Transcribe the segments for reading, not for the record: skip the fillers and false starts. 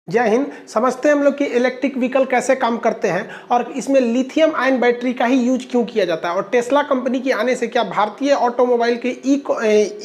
जय हिंद। समझते हैं हम लोग कि इलेक्ट्रिक व्हीकल कैसे काम करते हैं और इसमें लिथियम आयन बैटरी का ही यूज क्यों किया जाता है और टेस्ला कंपनी के आने से क्या भारतीय ऑटोमोबाइल के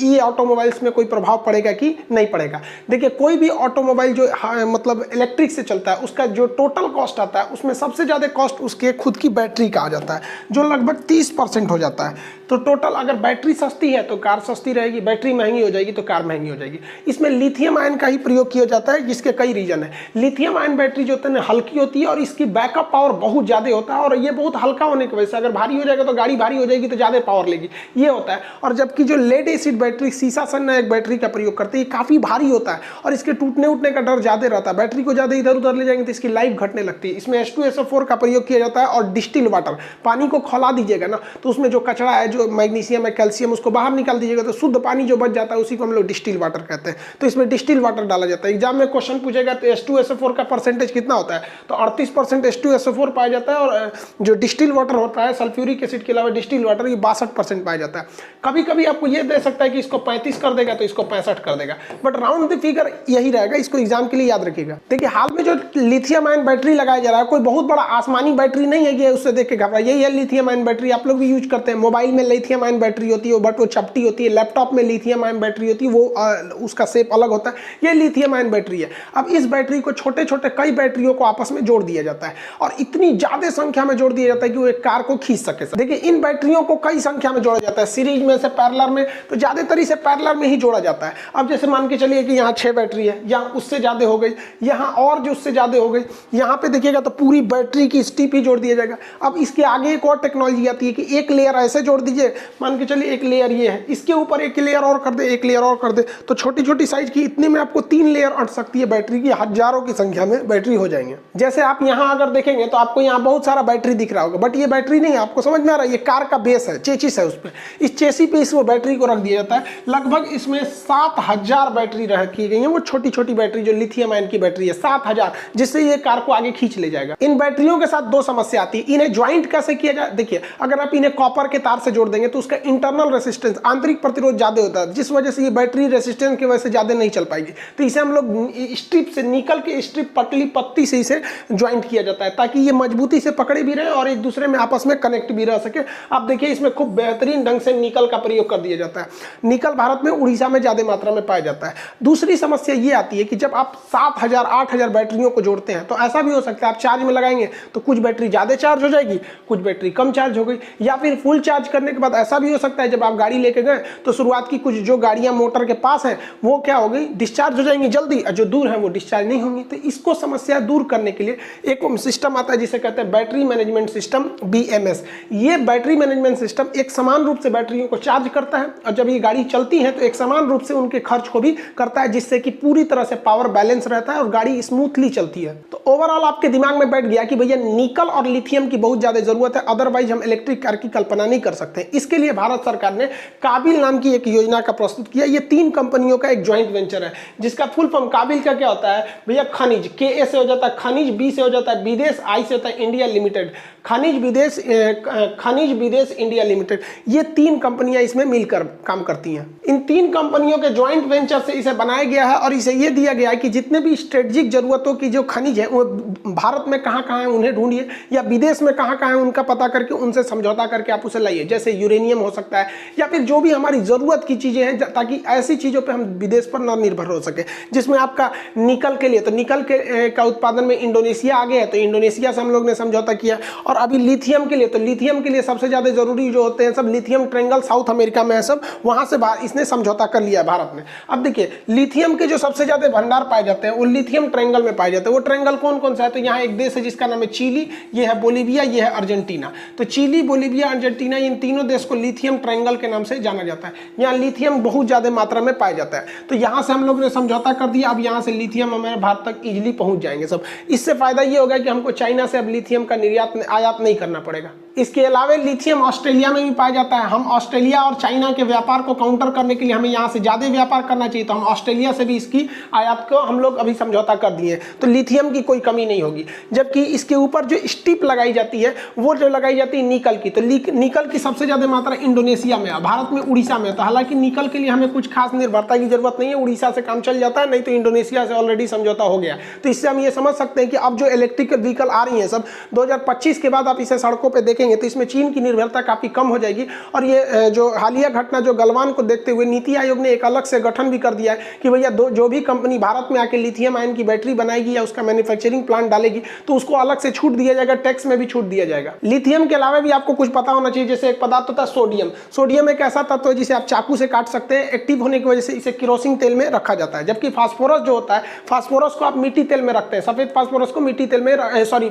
ई ऑटोमोबाइल्स में कोई प्रभाव पड़ेगा कि नहीं पड़ेगा। देखिए, कोई भी ऑटोमोबाइल जो मतलब इलेक्ट्रिक से चलता है उसका जो टोटल कॉस्ट आता है उसमें सबसे ज़्यादा कॉस्ट उसके खुद की बैटरी का आ जाता है, जो लगभग 30% हो जाता है। तो टोटल अगर बैटरी सस्ती है तो कार सस्ती रहेगी, बैटरी महंगी हो जाएगी तो कार महंगी हो जाएगी। इसमें लिथियम आयन का ही प्रयोग किया जाता है, जिसके कई रीजन है। लिथियम आयन बैटरी जो होती है हल्की होती है और इसकी बैकअप पावर बहुत ज़्यादा होता है और ये बहुत हल्का होने की वजह से अगर भारी हो जाएगा तो गाड़ी भारी हो जाएगी तो ज़्यादा पावर लेगी, ये होता है। और जबकि जो लेड एसिड बैटरी सीसा सन एक बैटरी का प्रयोग करते हैं, ये काफ़ी भारी होता है और इसके टूटने उठने का डर ज़्यादा रहता है। बैटरी को ज़्यादा इधर उधर ले जाएंगे तो इसकी लाइफ घटने लगती है। इसमें H2SO4 का प्रयोग किया जाता है और डिस्टिल वाटर, पानी को खौला दीजिएगा ना तो उसमें जो कचरा है, जो मैग्नीशियम है, कैल्शियम, उसको बाहर निकाल दीजिएगा तो शुद्ध पानी जो बच जाता है उसी को हम लोग डिस्टिल वाटर कहते हैं। तो इसमें डिस्टिल वाटर डाला जाता है। एग्जाम में क्वेश्चन पूछेगा तो H2SO4 का परसेंटेज कितना होता है, तो 38% H2SO4 पाया जाता है और जो डिस्टिल वाटर होता है सल्फ्यूरिक एसिड के अलावा डिस्टिल वाटर ये 62% पाया जाता है। कभी कभी आपको ये दे सकता है कि इसको 35 कर देगा तो इसको 65 कर देगा, बट राउंड द फिगर यही रहेगा। इसको एग्जाम के लिए याद रखिएगा। देखिए, हाल में जो लिथियम आयन बैटरी लगाया जा रहा है कोई बहुत बड़ा आसमानी बैटरी नहीं है कि उससे देख के घबराइए। यही है लिथियम आयन बैटरी, आप लोग भी यूज करते हैं। मोबाइल में लिथियम आयन बैटरी होती है बट वो चपटी होती है। लैपटॉप में लिथियम आयन बैटरी होती है, वो उसका शेप अलग होता है। ये लिथियम आयन बैटरी है। अब इस बैटरी को छोटे छोटे कई बैटरियों को आपस में जोड़ दिया जाता है और इतनी ज्यादा संख्या में जोड़ दिया जाता है कि वो एक कार को खींच सके। देखिए, इन बैटरियों को कई संख्या में जोड़ा जाता है, सीरीज में से पैरेलल में, तो ज्यादातर इसे पैरेलल में ही जोड़ा जाता है। अब जैसे मान के चलिए कि यहाँ 6 बैटरी है, यहाँ उससे ज्यादा हो गई, यहाँ और जो उससे ज्यादा हो गई, यहाँ पे देखिएगा तो पूरी बैटरी की स्ट्रिप ही जोड़ दिया जाएगा। अब इसके आगे एक और टेक्नोलॉजी आती है कि एक लेयर ऐसे जोड़ दीजिए, मान के चलिए एक लेयर ये है, इसके ऊपर एक लेयर और कर दे, एक लेयर और कर दे, तो छोटी छोटी साइज की इतने में आपको 3 लेयर अट सकती है बैटरी की, हजारों की संख्या में बैटरी हो जाएंगे। जैसे आप यहाँ अगर देखेंगे तो आपको यहाँ बहुत सारा बैटरी दिख रहा होगा, बट ये बैटरी नहीं है, आपको समझ में आ रहा है। ये कार का बेस है, चेसिस है, उस पर इस चेसी पे इस बैटरी को रख दिया जाता है। लगभग इसमें 7000 बैटरी रखी गई है, वो छोटी छोटी बैटरी जो लिथियम आयन की बैटरी है 7000, जिससे ये कार को आगे खींच ले जाएगा। इन बैटरियों के साथ 2 समस्या आती है, इन्हें ज्वाइंट कैसे किया जाए। देखिए, अगर आप इन्हें कॉपर के तार से जोड़ देंगे तो उसका इंटरनल रेसिस्टेंस, आंतरिक प्रतिरोध ज्यादा होता है, जिस वजह से ये बैटरी रेसिस्टेंस की वजह से ज्यादा नहीं चल पाएगी। तो इसे हम लोग स्ट्रिप से, निकल के स्ट्रिप पतली पत्ती से इसे ज्वाइंट किया जाता है ताकि ये मजबूती से पकड़े भी रहे और एक दूसरे में आपस में कनेक्ट भी रह सके। आप देखिए, इसमें खूब बेहतरीन ढंग से निकल का प्रयोग कर दिया जाता है। निकल भारत में उड़ीसा में ज्यादा मात्रा में पाया जाता है। दूसरी समस्या ये आती है कि जब आप 7000 8000 बैटरियों को जोड़ते हैं तो ऐसा भी हो सकता है आप चार्ज में लगाएंगे तो कुछ बैटरी ज्यादा चार्ज हो जाएगी, कुछ बैटरी कम चार्ज हो गई, या फिर फुल चार्ज करने के बाद ऐसा भी हो सकता है जब आप गाड़ी लेके गए तो शुरुआत की कुछ जो गाड़ियां मोटर के पास हैं वो क्या हो गई, डिस्चार्ज हो जाएंगी जल्दी, और जो दूर है वो डिस्चार्ज नहीं होंगी। तो इसको समस्या दूर करने के लिए एक सिस्टम आता है जिसे कहते हैं बैटरी मैनेजमेंट सिस्टम, BMS। ये बैटरी मैनेजमेंट सिस्टम एक समान रूप से बैटरियों को चार्ज करता है और जब ये गाड़ी चलती है तो एक समान रूप से उनके खर्च को भी करता है, जिससे कि पूरी तरह से पावर बैलेंस रहता है और गाड़ी स्मूथली चलती है। तो ओवरऑल आपके दिमाग में बैठ गया कि भैया निकल और लिथियम की बहुत ज्यादा जरूरत है, अदरवाइज हम इलेक्ट्रिक कार की कल्पना नहीं कर सकते। इसके लिए भारत सरकार ने काबिल नाम की एक योजना का प्रस्तुत किया। ये 3 कंपनियों का एक ज्वाइंट वेंचर है जिसका फुल फॉर्म, काबिल का क्या होता है भैया, खनिज, KA से हो जाता है खनिज, B से हो जाता है विदेश, I से होता है इंडिया लिमिटेड। खनिज विदेश इंडिया लिमिटेड, ये 3 कंपनियां इसमें मिलकर काम करती हैं। इन 3 कंपनियों के ज्वाइंट वेंचर से इसे बनाया गया है और इसे ये दिया गया है कि जितने भी स्ट्रेटेजिक जरूरतों की जो खनिज है वो भारत में कहाँ कहाँ है उन्हें ढूंढिए, या विदेश में कहाँ कहाँ है उनका पता करके उनसे समझौता करके आप उसे लाइए। जैसे यूरेनियम हो सकता है या फिर जो भी हमारी जरूरत की चीजें हैं, ताकि ऐसी चीजों पर हम विदेश पर न निर्भर हो सके। जिसमें आपका निकल के लिए, तो निकल का उत्पादन में इंडोनेशिया आगे है, तो इंडोनेशिया से हम लोग ने समझौता किया। और अभी लिथियम के लिए, तो लिथियम के लिए सबसे ज्यादा जरूरी जो होते हैं सब लिथियम ट्रायंगल साउथ अमेरिका में है सब, वहां से इसने समझौता कर लिया भारत ने। अब देखिए, लिथियम के जो सबसे ज्यादा भंडार पाए जाते हैं वो लिथियम ट्रायंगल में पाए जाते हैं। वो ट्रायंगल कौन कौन सा है, तो यहाँ एक देश है जिसका नाम है चिली, ये है बोलीविया, ये है अर्जेंटीना। तो चिली, बोलीविया, अर्जेंटीना, इन तीनों देश को लिथियम ट्रायंगल के नाम से जाना जाता है। यहाँ लिथियम बहुत ज्यादा मात्रा में पाया जाता है। तो यहाँ से हम लोग ने समझौता कर दिया, अब यहाँ से लिथियम हमारे भारत तक इजिली पहुंच जाएंगे सब। इससे फायदा ये होगा कि हमको चाइना से अब लिथियम का निर्यात आयात नहीं करना पड़ेगा। इसके अलावा लिथियम ऑस्ट्रेलिया में भी पाया जाता है। हम ऑस्ट्रेलिया और चाइना के व्यापार को काउंटर करने के लिए हमें यहाँ से ज़्यादा व्यापार करना चाहिए, तो हम ऑस्ट्रेलिया से भी इसकी आयात को हम लोग अभी समझौता कर दिए, तो लिथियम की कोई कमी नहीं होगी। जबकि इसके ऊपर जो स्टिप लगाई जाती है वो जो लगाई जाती है निकल की, तो निकल की सबसे ज़्यादा मात्रा इंडोनेशिया में है, भारत में उड़ीसा में। तो हालांकि निकल के लिए हमें कुछ खास निर्भरता की जरूरत नहीं है, उड़ीसा से काम चल जाता है, नहीं तो इंडोनेशिया से ऑलरेडी समझौता हो गया। तो इससे हम ये समझ सकते हैं कि अब जो इलेक्ट्रिक व्हीकल आ रही है सब 2025 के बाद आप इसे सड़कों पर देखेंगे तो इसमें चीन की निर्भरता काफ़ी कम हो जाएगी। और ये जो हालिया घटना जो गलवान को देखते हुए नीति आयोग ने एक अलग से गठन भी कर दिया है कि भैया जो भी कंपनी भारत में आके लिथियम आयन की बैटरी बनाएगी या उसका मैन्युफैक्चरिंग प्लांट डालेगी तो उसको अलग से छूट दिया जाएगा, टैक्स में भी छूट दिया जाएगा। लिथियम के अलावा भी आपको कुछ पता होना चाहिए, जैसे एक पदार्थ होता है सोडियम। सोडियम एक ऐसा तत्व है जिसे आप चाकू से काट सकते हैं, एक्टिव होने की वजह से इसे केरोसिन तेल में रखा जाता है। जबकि फास्फोरस जो होता है, फास्फोरस को आप मिट्टी तेल में रखते हैं, सफेद फास्फोरस को मिट्टी तेल में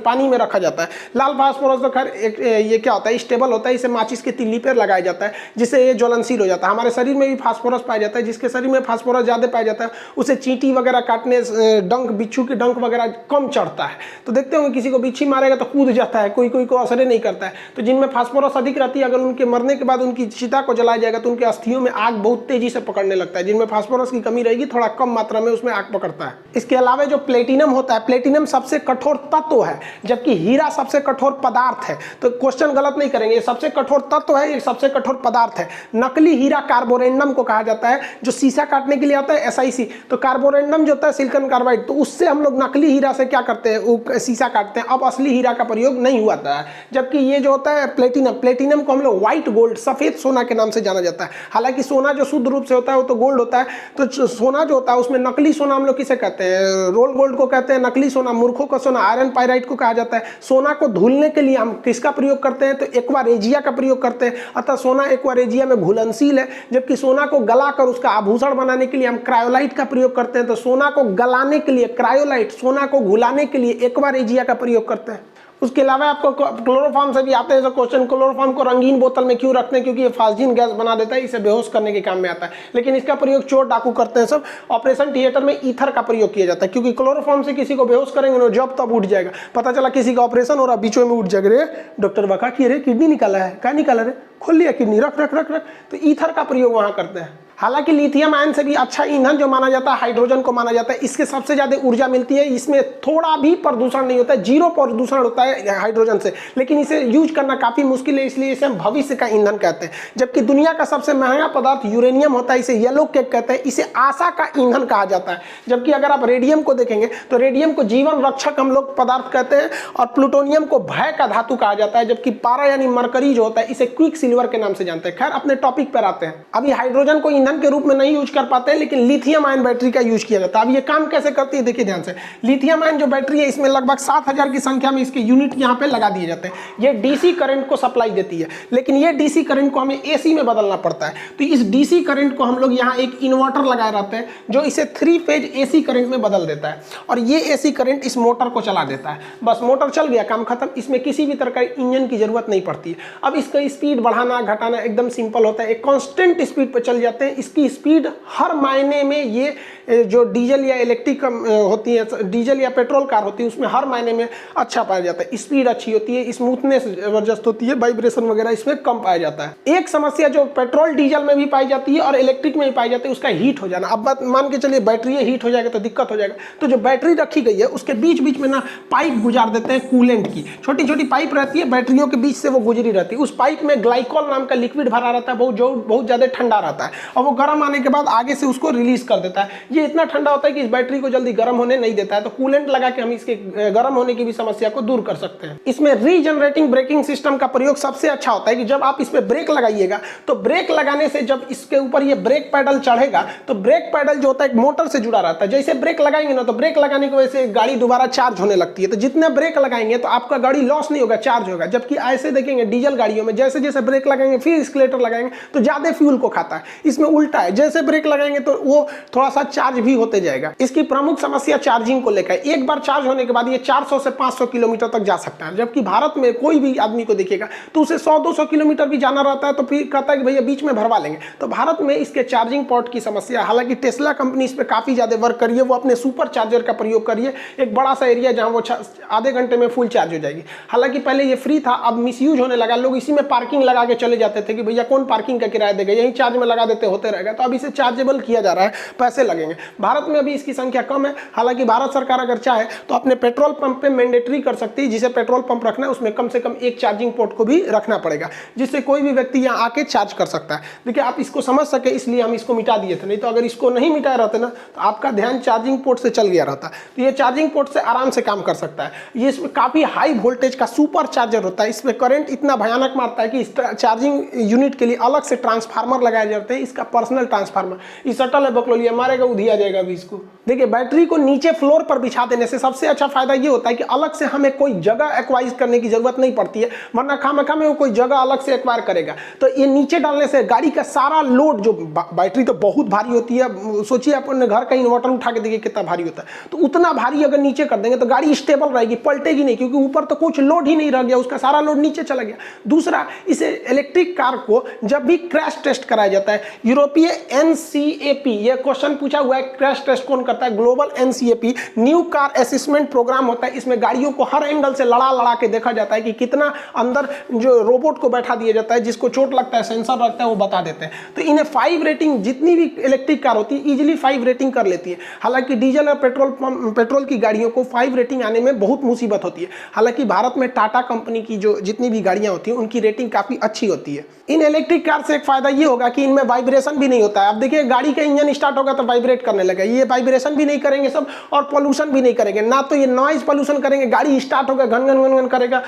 पानी में रखा जाता है। लाल फास्फोरस तो खैर ये क्या होता है, स्टेबल होता है, इसे माचिस की तिल्ली पर लगाया जाता है जिससे ये ज्वलनशील हो जाता है। हमारे शरीर में भी फास्फोरस पाया जाता है, जिसके शरीर में फास्फोरस ज्यादा पाया जाता है उसे चींटी वगैरह काटने, डंक बिच्छू के डंक वगैरह कम चढ़ता है। तो देखते होंगे किसी को बिच्छी मारेगा तो कूद जाता है, कोई को असर नहीं करता है। तो जिनमें फास्फोरस अधिक रहती है, अगर उनके मरने के बाद उनकी चिता को जलाया जाएगा तो उनके अस्थियों में आग बहुत तेजी से पकड़ने लगता है। जिनमें फास्फोरस की कमी रहेगी थोड़ा कम मात्रा में उसमें आग पकड़ता है। इसके अलावा जो प्लेटिनम होता है, प्लेटिनम सबसे कठोर तत्व है जबकि हीरा सबसे कठोर पदार्थ है। तो क्वेश्चन गलत नहीं करेंगे, ये सबसे कठोर तत्व है, ये सबसे कठोर पदार्थ है। नकली हीरा कार्बोरेंडम को कहा जाता है, जो शीशा काटने के लिए आता है SiC। तो कार्बोरेंडम जो होता है सिलिकॉन कार्बाइड, तो उससे हम लोग नकली हीरा से क्या करते हैं, वो शीशा काटते हैं। अब असली हीरा का प्रयोग नहीं हुआ था। जबकि ये जो होता है प्लेटिनम, प्लेटिनम को हम लोग व्हाइट गोल्ड, सफेद सोना के नाम से जाना जाता है। हालांकि सोना जो शुद्ध रूप से होता है वो तो गोल्ड होता है, तो सोना जो होता है उसमें नकली सोना हम लोग किसे कहते हैं, रोल गोल्ड को कहते हैं। नकली सोना, मूर्खों का सोना आयरन पाइराइट को कहा जाता है। सोना को धुलने के लिए हम किसका प्रयोग करते हैं, तो एक्वारेजिया का प्रयोग करते हैं। अतः सोना एक्वारेजिया में घुलनशील है। जबकि सोना को गलाकर उसका आभूषण बनाने के लिए हम क्रायोलाइट का प्रयोग करते हैं। तो सोना को गलाने के लिए क्रायोलाइट, सोना को घुलाने के लिए एक्वारेजिया का प्रयोग करते हैं। उसके अलावा आपको क्लोरोफॉर्म से भी आते हैं क्वेश्चन, क्लोरोफॉर्म को रंगीन बोतल में क्यों रखते हैं, क्योंकि ये फास्जिन गैस बना देता है, इसे बेहोश करने के काम में आता है। लेकिन इसका प्रयोग चोर डाकू करते हैं सब। ऑपरेशन थिएटर में ईथर का प्रयोग किया जाता है, क्योंकि क्लोरोफॉर्म से किसी को बेहोश करेंगे ना, जब तब उठ जाएगा। पता चला किसी का ऑपरेशन हो रहा, बीच में उठ जाएगा, रे डॉक्टर बका कि रे किडनी निकाला है, क्या निकाला रे, खोल लिया किडनी, रख रख रख रख। तो ईथर का प्रयोग वहां करते हैं। हालांकि लिथियम आयन से भी अच्छा ईंधन जो माना जाता है हाइड्रोजन को माना जाता है। इसके सबसे ज्यादा ऊर्जा मिलती है, इसमें थोड़ा भी प्रदूषण नहीं होता है, 0 प्रदूषण होता है हाइड्रोजन से। लेकिन इसे यूज करना काफी मुश्किल है, इसलिए इसे हम भविष्य का ईंधन कहते हैं। जबकि दुनिया का सबसे महंगा पदार्थ यूरेनियम होता है, इसे येलो केक कहते हैं, इसे आशा का ईंधन कहा जाता है। जबकि अगर आप रेडियम को देखेंगे तो रेडियम को जीवन रक्षक हम लोग पदार्थ कहते हैं, और प्लूटोनियम को भय का धातु कहा जाता है। जबकि पारा यानी मरकरी जो होता है इसे क्विक सिल्वर के नाम से जानते हैं। खैर अपने टॉपिक पर आते हैं। अभी हाइड्रोजन को ईंधन के रूप में नहीं कर पाते हैं, लेकिन लिथियम आयन बैटरी का यूज किया जाता है। अब ये काम कैसे करती है देखिए ध्यान से। लिथियम आयन जो बैटरी है इसमें लगभग 7000 की संख्या में इसके यूनिट यहाँ पे लगा दिए जाते हैं। ये डीसी करंट को सप्लाई देती है, लेकिन ये डीसी करंट को हमें एसी में बदलना पड़ता है। तो इस डीसी करंट को हम लोग यहाँ एक इन्वर्टर लगाए रहते हैं जो इसे 3 फेज एसी करंट में बदल देता है, और ये एसी करंट इस मोटर को चला देता है। बस मोटर चल गया, काम खत्म। इसमें किसी भी तरह का इंजन की जरूरत नहीं पड़ती है। अब इसका स्पीड बढ़ाना घटाना एकदम सिंपल होता है, एक कांस्टेंट स्पीड पर चल जाते हैं। इसकी स्पीड हर मायने में, ये जो डीजल या इलेक्ट्रिक होती है, डीजल या पेट्रोल कार होती है, उसमें हर मायने में अच्छा पाया जाता है। स्पीड अच्छी होती है, स्मूथनेस जबरदस्त होती है, वाइब्रेशन वगैरह इसमें कम पाया जाता है। एक समस्या जो पेट्रोल डीजल में भी पाई जाती है और इलेक्ट्रिक में भी पाई जाती है, उसका हीट हो जाना। अब बात मान के चलिए बैटरी हीट हो जाएगा तो दिक्कत हो जाएगा। तो जो बैटरी रखी गई है उसके बीच बीच में ना पाइप गुजार देते हैं कूलेंट की, छोटी छोटी पाइप रहती है, बैटरियों के बीच से वो गुजरी रहती है। उस पाइप में ग्लाइकोल नाम का लिक्विड भरा रहता है, बहुत ज्यादा ठंडा रहता है, और वो गर्म आने के बाद आगे से उसको रिलीज कर देता है। ये इतना ठंडा होता है कि इस बैटरी को जल्दी गर्म होने नहीं देता है। तो कूलेंट लगा के हम इसके गर्म होने की भी समस्या को दूर कर सकते हैं। इसमें रीजनरेटिंग ब्रेकिंग सिस्टम का प्रयोग सबसे अच्छा होता है कि जब आप इस पे ब्रेक लगाइएगा तो ब्रेक लगाने से जब इसके ऊपर ये ब्रेक पैडल चढ़ेगा तो ब्रेक पैडल जो होता है एक मोटर से जुड़ा रहता है। जैसे ब्रेक लगाएंगे ना तो ब्रेक लगाने की वजह से गाड़ी दोबारा चार्ज होने लगती है। तो जितने ब्रेक लगाएंगे तो आपका गाड़ी लॉस नहीं होगा, चार्ज होगा। जबकि ऐसे देखेंगे डीजल गाड़ियों में जैसे जैसे ब्रेक लगाएंगे फिर एक्सीलरेटर लगाएंगे तो ज्यादा फ्यूल को खाता है। इसमें उल्टा है, जैसे ब्रेक लगाएंगे तो वो थोड़ा सा चार्ज भी होते जाएगा। इसकी प्रमुख समस्या चार्जिंग को लेकर, एक बार चार्ज होने के बाद ये 400 से 500 किलोमीटर तक जा सकता है, जबकि भारत में कोई भी आदमी को देखिएगा तो उसे 100-200 किलोमीटर भी जाना रहता है तो फिर कहता है कि भैया बीच में भरवा लेंगे। तो भारत में इसके चार्जिंग पोर्ट की समस्या, हालांकि टेस्ला कंपनी इस पर काफी ज्यादा वर्क करी है, वो अपने सुपर चार्जर का प्रयोग करिए, एक बड़ा सा एरिया जहां वो आधे घंटे में फुल चार्ज हो जाएगी। हालांकि पहले ये फ्री था, अब मिसयूज होने लगा, लोग इसी में पार्किंग लगा के चले जाते थे कि भैया कौन पार्किंग का किराया देगा, यही चार्ज में लगा देते होते रहेगा। तो अब इसे चार्जेबल किया जा रहा है, पैसे लगेंगे। भारत में अभी इसकी संख्या कम है, हालांकि भारत सरकार अगर चाहे तो अपने पेट्रोल पंप पे मैंडेटरी कर सकती है, जिसे पेट्रोल पंप रखना है उसमें कम से कम एक चार्जिंग पोर्ट को भी रखना पड़ेगा, जिससे कोई भी व्यक्ति यहाँ आके चार्ज कर सकता है। देखिए आप इसको समझ सके इसलिए हम इसको मिटा दिए थे, नहीं तो अगर इसको नहीं मिटाए रहते ना तो आपका ध्यान चार्जिंग पोर्ट से चल गया रहता। तो ये चार्जिंग पोर्ट से आराम से काम कर सकता है। ये इसमें काफी हाई वोल्टेज का सुपर चार्जर होता है, इसमें करंट इतना भयानक मारता है कि इस चार्जिंग यूनिट के लिए अलग से ट्रांसफार्मर लगाए जाते हैं, इसका पर्सनल ट्रांसफार्मर। ये सटल है, बकलोलिया मारेगा उधिया जाएगा अभी इसको। देखिए बैटरी को नीचे फ्लोर पर बिछा देने से सबसे अच्छा फायदा ये होता है कि अलग से हमें कोई जगह एक्वाइज करने की जरूरत नहीं पड़ती है, वरना खामखा में वो कोई जगह अलग से एक्वायर करेगा। तो ये नीचे डालने से गाड़ी का सारा लोड, जो बैटरी तो बहुत भारी होती है, सोचिए अपने घर का इन्वर्टर उठा के देखिए कितना भारी होता है, तो उतना भारी अगर नीचे कर देंगे तो गाड़ी स्टेबल रहेगी, पलटेगी नहीं, क्योंकि ऊपर तो कुछ लोड ही नहीं रह गया, उसका सारा लोड नीचे चला गया। दूसरा, इसे इलेक्ट्रिक कार को जब भी क्रैश टेस्ट कराया जाता है, यूरोपीय NCAP, ये क्वेश्चन पूछा हुआ है, क्रैश टेस्ट कौन करता है? Global NCAP new car assessment programme होता है। इसमें गाड़ियों को हर एंगल से लड़ा के देखा जाता है कि कितना अंदर जो रोबोट को बैठा दिया जाता है, जिसको चोट लगता है, सेंसर लगता है, वो बता देते हैं। तो इन्हें 5 रेटिंग, जितनी भी इलेक्ट्रिक कार होती है इजीली 5 रेटिंग कर लेती है। हालांकि डीजल और पेट्रोल की गाड़ियों को 5 रेटिंग आने में बहुत मुसीबत होती है। हालांकि भारत में टाटा कंपनी की जो जितनी भी गाड़ियां होती हैं उनकी रेटिंग काफी अच्छी होती है। इन इलेक्ट्रिक कार से एक फायदा ये होगा कि इनमें वाइब्रेशन भी नहीं होता है। अब देखिए गाड़ी का इंजन स्टार्ट होगा तो वाइब्रेट करने लगा, ये वाइब्रेशन भी नहीं करेंगे सब, और पोल्यूशन भी नहीं करेंगे, ना तो ये नॉइज पोल्यूशन करेंगे, गाड़ी स्टार्ट होगा घन घन घन घन करेगा,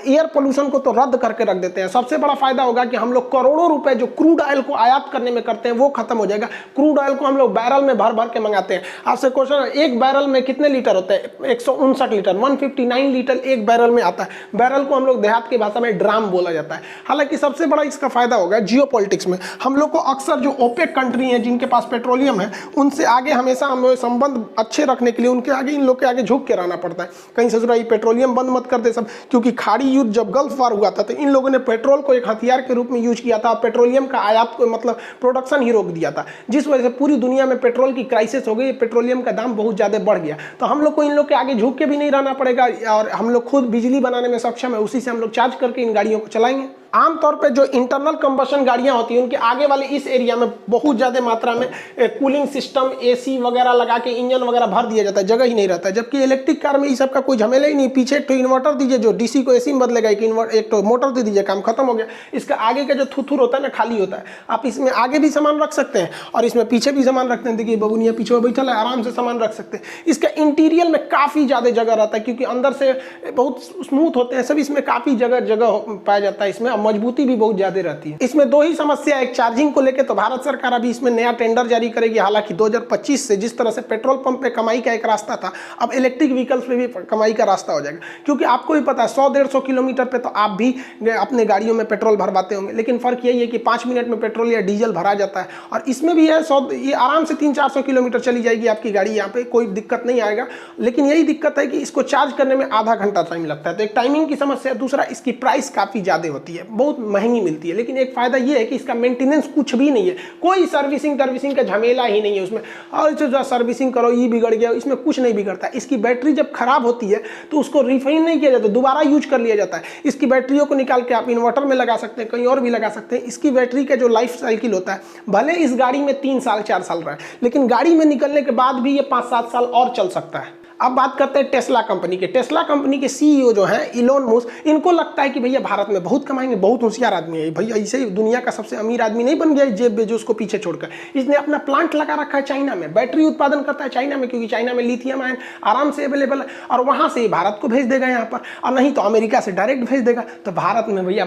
एयर पोल्यूशन को तो रद्द करके रख देते हैं। सबसे बड़ा फायदा होगा कि हम लोग करोड़ों रुपए जो क्रूड ऑयल को आयात करने में करते हैं वो खत्म हो जाएगा। क्रूड ऑयल को हम लोग बैरल में भर भर के मंगाते हैं। आपसे क्वेश्चन, एक बैरल में कितने लीटर होता है? 159 लीटर, 159 लीटर एक बैरल में आता है। बैरल को हम लोग देहात की भाषा में ड्राम बोला जाता है। हालांकि सबसे बड़ा इसका फायदा होगा जियोपॉलिटिक्स में। हम लोग को अक्सर जो ओपेक कंट्री हैं जिनके पास पेट्रोलियम है, उनसे आगे हमेशा हमें संबंध अच्छे रखने के लिए उनके आगे, इन लोग के आगे झुक के रहना पड़ता है। कहीं से जरा ये पेट्रोलियम बंद मत कर दे सब, क्योंकि खाड़ी युद्ध जब गल्फ वार हुआ था तो इन लोगों ने पेट्रोल को एक हथियार के रूप में यूज किया था, पेट्रोलियम का आयात को मतलब प्रोडक्शन ही रोक दिया था, जिस वजह से पूरी दुनिया में पेट्रोल की क्राइसिस हो गई, पेट्रोलियम का दाम बहुत ज्यादा बढ़ गया। तो हम लोग को इन लोग के आगे झुक के भी नहीं रहना पड़ेगा, और हम लोग खुद बिजली बनाने में सक्षम है, उसी से हम लोग चार्ज करके इन गाड़ियों को चलाएंगे। आमतौर पे जो इंटरनल कंबशन गाड़ियां होती हैं उनके आगे वाले इस एरिया में बहुत ज़्यादा मात्रा में कूलिंग सिस्टम, AC वगैरह लगा के इंजन वगैरह भर दिया जाता है, जगह ही नहीं रहता है। जबकि इलेक्ट्रिक कार में इस सब का कोई झमेला ही नहीं, पीछे एक तो इन्वर्टर दीजिए जो DC को AC में बदलेगा, एक तो मोटर दे दीजिए, काम खत्म हो गया। इसका आगे का जो थुथुर होता है ना, खाली होता है, आप इसमें आगे भी सामान रख सकते हैं और इसमें पीछे भी सामान रखते हैं। देखिए बबुनिया पीछे बैठा है, आराम से सामान रख सकते हैं। इसका इंटीरियर में काफ़ी ज़्यादा जगह रहता है, क्योंकि अंदर से बहुत स्मूथ होते हैं सब, इसमें काफ़ी जगह पाया जाता है इसमें, और मजबूती भी बहुत ज्यादा रहती है। इसमें दो ही समस्या है, एक चार्जिंग को लेकर, तो भारत सरकार अभी इसमें नया टेंडर जारी करेगी। हालांकि 2025 से जिस तरह से पेट्रोल पंप पे कमाई का एक रास्ता था, अब इलेक्ट्रिक व्हीकल्स पे भी कमाई का रास्ता हो जाएगा। क्योंकि आपको भी पता है 100-150 किलोमीटर पे तो आप भी अपने गाड़ियों में पेट्रोल भरवाते होंगे, लेकिन फर्क यही है कि 5 मिनट में पेट्रोल या डीजल भरा जाता है। और इसमें भी है ये आराम से 300-400 किलोमीटर चली जाएगी आपकी गाड़ी, यहाँ पे कोई दिक्कत नहीं आएगा। लेकिन यही दिक्कत है कि इसको चार्ज करने में आधा घंटा टाइम लगता है, तो एक टाइमिंग की समस्या। दूसरा, इसकी प्राइस काफी ज्यादा होती है, बहुत महंगी मिलती है। लेकिन एक फायदा ये है कि इसका मेंटेनेंस कुछ भी नहीं है, कोई सर्विसिंग का झमेला ही नहीं है उसमें, और जो सर्विसिंग करो ये बिगड़ गया, इसमें कुछ नहीं बिगड़ता। इसकी बैटरी जब खराब होती है तो उसको रिफाइन नहीं किया जाता, दोबारा यूज कर लिया जाता है। इसकी बैटरियों को निकाल के आप इन्वर्टर में लगा सकते हैं, कहीं और भी लगा सकते हैं। इसकी बैटरी का जो लाइफ साइकिल होता है, भले इस गाड़ी में 3 साल 4 साल रहा है, लेकिन गाड़ी में निकलने के बाद भी ये 5-7 साल और चल सकता है। अब बात करते हैं टेस्ला कंपनी के। टेस्ला कंपनी के CEO जो हैं इलोन मस्क, इनको लगता है कि भैया भारत में बहुत कमाएंगे, बहुत होशियार आदमी है भैया, ऐसे ही दुनिया का सबसे अमीर आदमी नहीं बन गया जेफ बेजोस को पीछे छोड़कर। इसने अपना प्लांट लगा रखा है चाइना में, बैटरी उत्पादन करता है चाइना में, क्योंकि चाइना में लिथियम आयन आराम से अवेलेबल है, और वहां से भारत को भेज देगा यहाँ पर, और नहीं तो अमेरिका से डायरेक्ट भेज देगा। तो भारत में भैया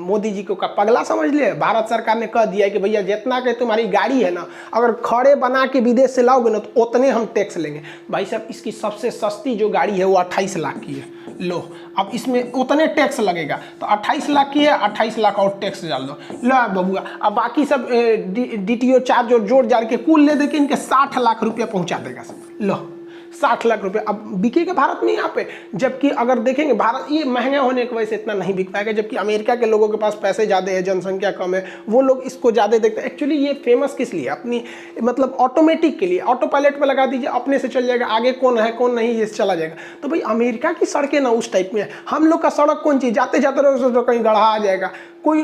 मोदी जी को का पगला समझ ले। भारत सरकार ने कह दिया है कि भैया जितना के तुम्हारी गाड़ी है ना, अगर खड़े बना के विदेश से लाओगे ना तो उतने हम टैक्स लेंगे। भाई साहब इसकी सबसे सस्ती जो गाड़ी है वो 28 लाख की है। लो अब इसमें उतने टैक्स लगेगा, तो 28 लाख की है, 28 लाख और टैक्स डाल दो। लो बबुआ, अब बाकी सब DTO चार्ज और जोड़ जाड़ के कुल ले दे के इनके 60 लाख रुपया पहुंचा देगा सब। लो 60 लाख रुपए अब बिकेगा भारत में यहाँ पे। जबकि अगर देखेंगे भारत ये महंगा होने की वजह से इतना नहीं बिक पाएगा, जबकि अमेरिका के लोगों के पास पैसे ज़्यादा है, जनसंख्या कम है, वो लोग इसको ज़्यादा देखते हैं। एक्चुअली ये फेमस किस लिए, अपनी मतलब ऑटोमेटिक के लिए, ऑटो पायलट पर लगा दीजिए अपने से चल जाएगा, आगे कौन है कौन नहीं ये चला जाएगा। तो भाई अमेरिका की सड़कें ना उस टाइप में है, हम लोग का सड़क कौन चीज़, जाते जाते रहो तो कहीं गढ़ा आ जाएगा, कोई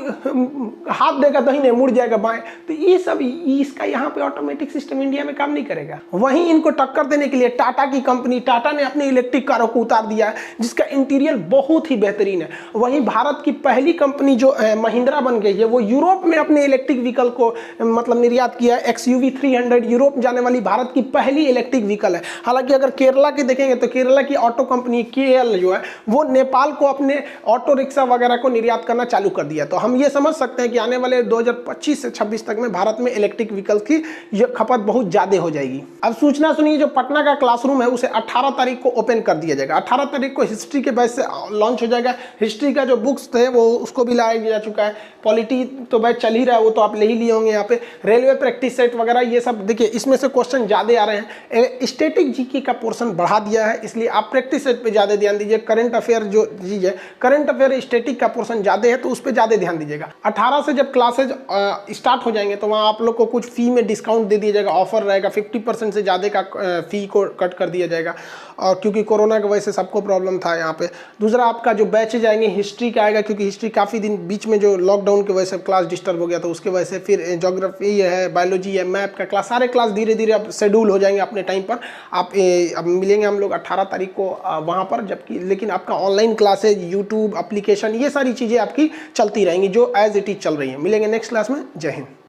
हाथ देगा दाहिने मुड़ जाएगा बाएं, तो ये सब इसका यहाँ पे ऑटोमेटिक सिस्टम इंडिया में काम नहीं करेगा। वहीं इनको टक्कर देने के लिए टाटा की कंपनी, टाटा ने अपने इलेक्ट्रिक कारों को उतार दिया है जिसका इंटीरियर बहुत ही बेहतरीन है। वहीं भारत की पहली कंपनी जो महिंद्रा बन गई है वो यूरोप में अपने इलेक्ट्रिक व्हीकल को मतलब निर्यात किया है। XUV 300 यूरोप जाने वाली भारत की पहली इलेक्ट्रिक व्हीकल है। हालांकि अगर केरला की देखेंगे तो केरला की ऑटो कंपनी KL जो है वो नेपाल को अपने ऑटो रिक्शा वगैरह को निर्यात करना चालू कर दिया। तो हम ये समझ सकते हैं कि आने वाले 2025 से 26 तक में भारत में इलेक्ट्रिक व्हीकल्स की ये खपत बहुत ज्यादा हो जाएगी। अब सूचना सुनिए, जो पटना का क्लासरूम है उसे 18 तारीख को ओपन कर दिया जाएगा। 18 तारीख को हिस्ट्री के बैच से लॉन्च हो जाएगा। हिस्ट्री का जो बुक्स थे वो उसको भी लाया जा चुका है। पॉलिटी तो बैच चल ही रहा है, वो तो आप ले ही लिए होंगे। यहाँ पे रेलवे प्रैक्टिस सेट वगैरह ये सब देखिए, इसमें से क्वेश्चन ज्यादा आ रहे हैं। स्टैटिक जीके का पोर्शन बढ़ा दिया है, इसलिए आप प्रैक्टिस सेट पे ज्यादा ध्यान दीजिए। करंट अफेयर जो चीज है, करंट अफेयर स्टैटिक का पोर्शन ज्यादा है तो उस पर ज्यादा ध्यान दीजिएगा। 18 से जब क्लासेज स्टार्ट हो जाएंगे तो वहाँ आप लोग को कुछ फी में डिस्काउंट दे दिया जाएगा, ऑफर रहेगा, 50% से ज़्यादा का फी को कट कर दिया जाएगा। और क्योंकि कोरोना की वजह से सबको प्रॉब्लम था यहाँ पे। दूसरा आपका जो बैच जाएंगे हिस्ट्री का आएगा, क्योंकि हिस्ट्री काफ़ी दिन बीच में जो लॉकडाउन की वजह से क्लास डिस्टर्ब हो गया तो उसके वजह से फिर ज्योग्राफी है, बायोलॉजी है, मैप का क्लास, सारे क्लास धीरे धीरे अब शेड्यूल हो जाएंगे अपने टाइम पर। आप अब मिलेंगे हम लोग 18 तारीख को वहाँ पर, जबकि लेकिन आपका ऑनलाइन क्लासेज, यूट्यूब एप्लीकेशन, ये सारी चीज़ें आपकी चलती रहेंगी जो एज इट इज चल रही है। मिलेंगे नेक्स्ट क्लास में। जय हिंद।